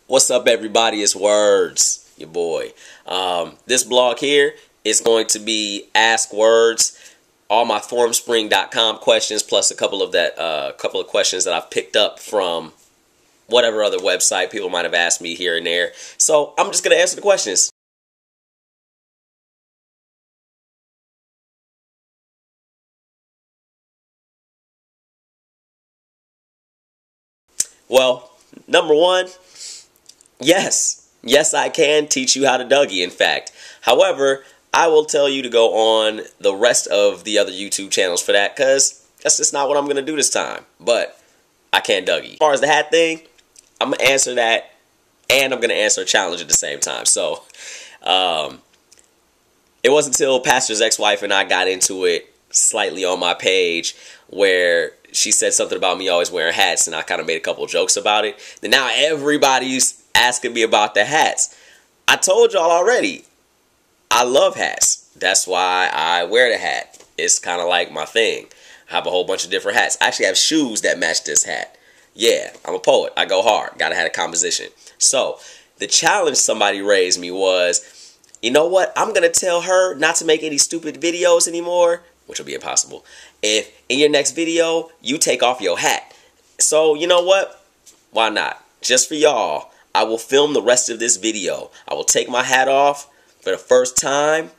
What's up, everybody? It's Wordz, your boy. This blog here is going to be Ask Wordz, all my formspring.com questions, plus a couple of questions that I've picked up from whatever other website people might have asked me here and there. So I'm just gonna answer the questions. Well, number one, yes, I can teach you how to Dougie. In fact, however, I will tell you to go on the rest of the other YouTube channels for that, because that's just not what I'm gonna do this time. But I can Dougie. As far as the hat thing, I'm gonna answer that, and I'm gonna answer a challenge at the same time. So, it wasn't until Pastor's ex-wife and I got into it slightly on my page where she said something about me always wearing hats, and I kind of made a couple jokes about it. Then now everybody's asking me about the hats. I told y'all already, I love hats. That's why I wear the hat. It's kind of like my thing. I have a whole bunch of different hats. I actually have shoes that match this hat. Yeah, I'm a poet. I go hard. Gotta have a composition. So, the challenge somebody raised me was, you know what? I'm going to tell her not to make any stupid videos anymore, which will be impossible, if in your next video, you take off your hat. So, you know what? Why not? Just for y'all, I will film the rest of this video. I will take my hat off for the first time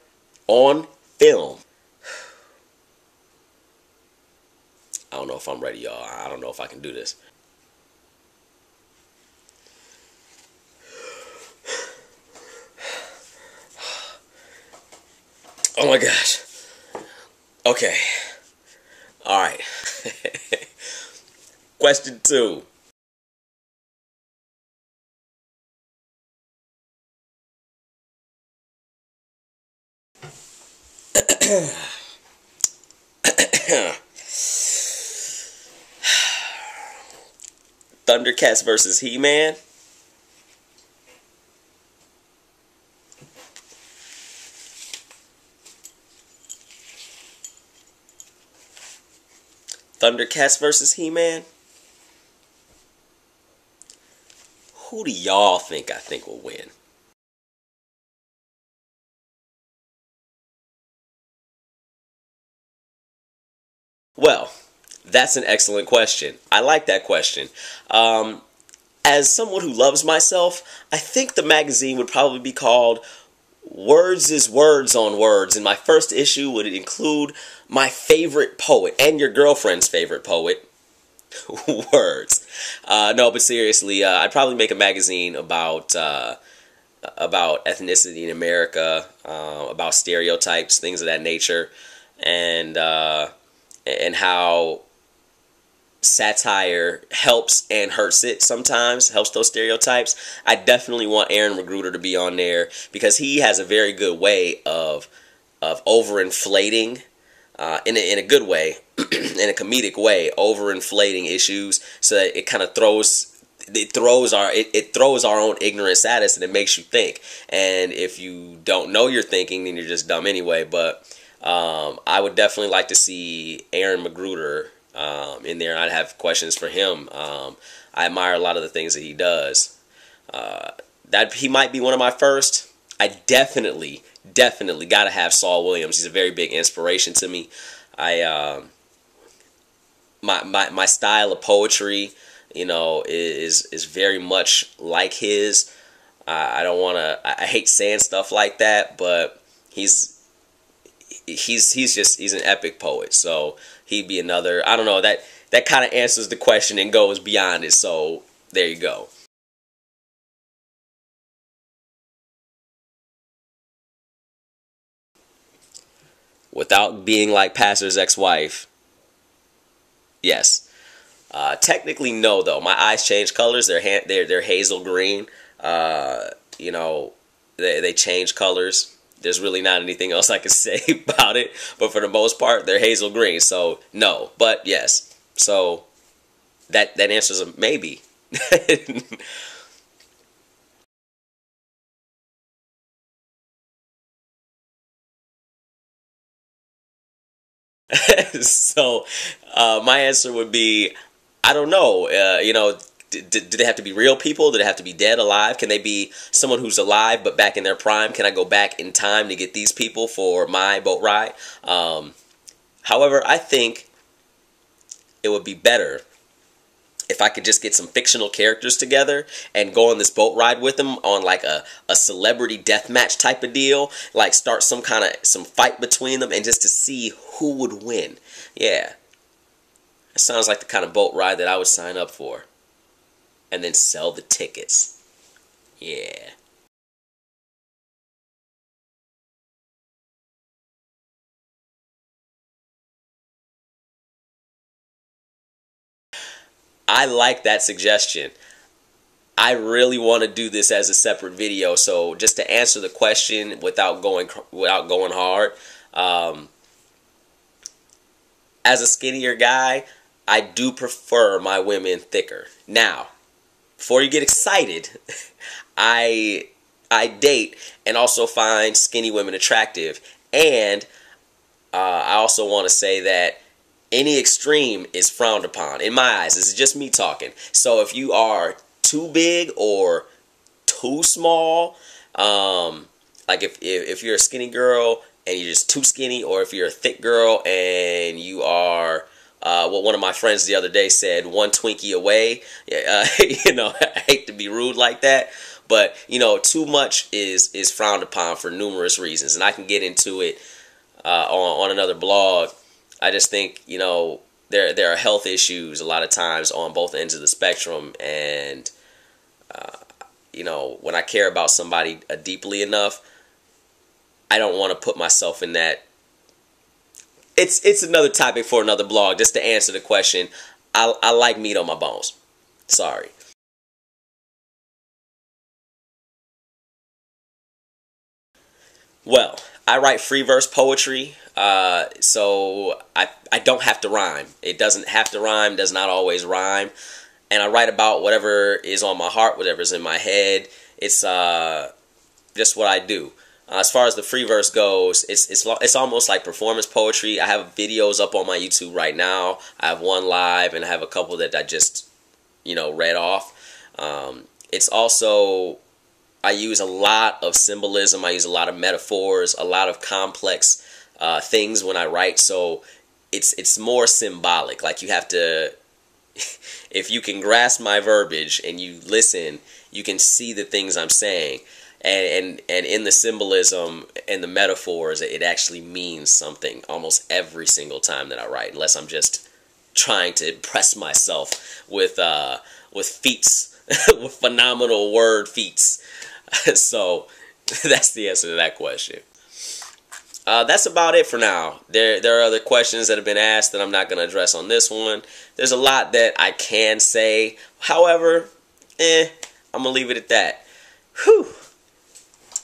on film. I don't know if I'm ready, y'all. I don't know if I can do this. Oh my gosh. Okay. All right. Question 2. Thundercats versus He-Man. Thundercats versus He-Man. Who do y'all think will win? Well, that's an excellent question. I like that question. As someone who loves myself, I think the magazine would probably be called Wordz is Words on Words, and my first issue would include my favorite poet and your girlfriend's favorite poet, Wordz. No, but seriously, I'd probably make a magazine about ethnicity in America, about stereotypes, things of that nature, and how satire helps and hurts it sometimes, helps those stereotypes. I definitely want Aaron Magruder to be on there because he has a very good way of overinflating, in a good way, in a comedic way, overinflating issues so that it kind of throws our own ignorance at us, and it makes you think. And if you don't know you're thinking, then you're just dumb anyway. But I would definitely like to see Aaron Magruder in there, and I'd have questions for him. I admire a lot of the things that he does. That he might be one of my first. I definitely gotta have Saul Williams. He's a very big inspiration to me. My style of poetry, is very much like his. I don't want to. I hate saying stuff like that, but he's an epic poet. So he'd be another. I don't know, that kind of answers the question and goes beyond it. So there you go. Without being like Pastor's ex-wife, yes. Technically, no. Though my eyes change colors. They're hazel green. You know, they change colors. There's really not anything else I can say about it. But for the most part, they're hazel green. So no, but yes. So that answers a maybe. So my answer would be, I don't know. do they have to be real people? Do they have to be dead, alive? Can they be someone who's alive but back in their prime? Can I go back in time to get these people for my boat ride? However, I think it would be better if I could just get some fictional characters together and go on this boat ride with them on like a celebrity deathmatch type of deal. Like start some fight between them and just to see who would win. Yeah. It sounds like the kind of boat ride that I would sign up for. And then sell the tickets. Yeah. I like that suggestion. I really want to do this as a separate video. So just to answer the question without going hard, as a skinnier guy, I do prefer my women thicker. Now, before you get excited, I date and also find skinny women attractive, and I also want to say that any extreme is frowned upon in my eyes. This is just me talking. So if you are too big or too small, like if you're a skinny girl and you're just too skinny, or if you're a thick girl and you are what one of my friends the other day said, one Twinkie away. You know, I hate to be rude like that, but you know, too much is frowned upon for numerous reasons, and I can get into it on another blog. I just think, you know, there are health issues a lot of times on both ends of the spectrum, and you know, when I care about somebody deeply enough, I don't want to put myself in that. It's another topic for another blog. Just to answer the question, I like meat on my bones. Sorry. Well, I write free verse poetry, so I don't have to rhyme. It doesn't have to rhyme, does not always rhyme. And I write about whatever is on my heart, whatever's in my head. It's just what I do. As far as the free verse goes, it's almost like performance poetry. I have videos up on my YouTube right now. I have one live, and I have a couple that I just, you know, read off. It's also, I use a lot of symbolism. I use a lot of metaphors, a lot of complex things when I write. So it's more symbolic. Like you have to, if you can grasp my verbiage and you listen, you can see the things I'm saying. And in the symbolism and the metaphors, it actually means something almost every single time that I write, unless I'm just trying to impress myself with feats, with phenomenal word feats. So that's the answer to that question. That's about it for now. There are other questions that have been asked that I'm not going to address on this one. There's a lot that I can say. However, I'm going to leave it at that. Whew.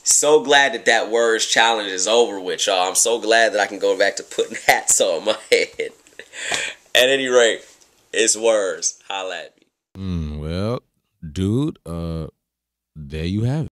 So glad that Wordz challenge is over with, y'all. I'm so glad that I can go back to putting hats on my head. At any rate, it's Wordz. Holla at me. Well, dude, there you have it.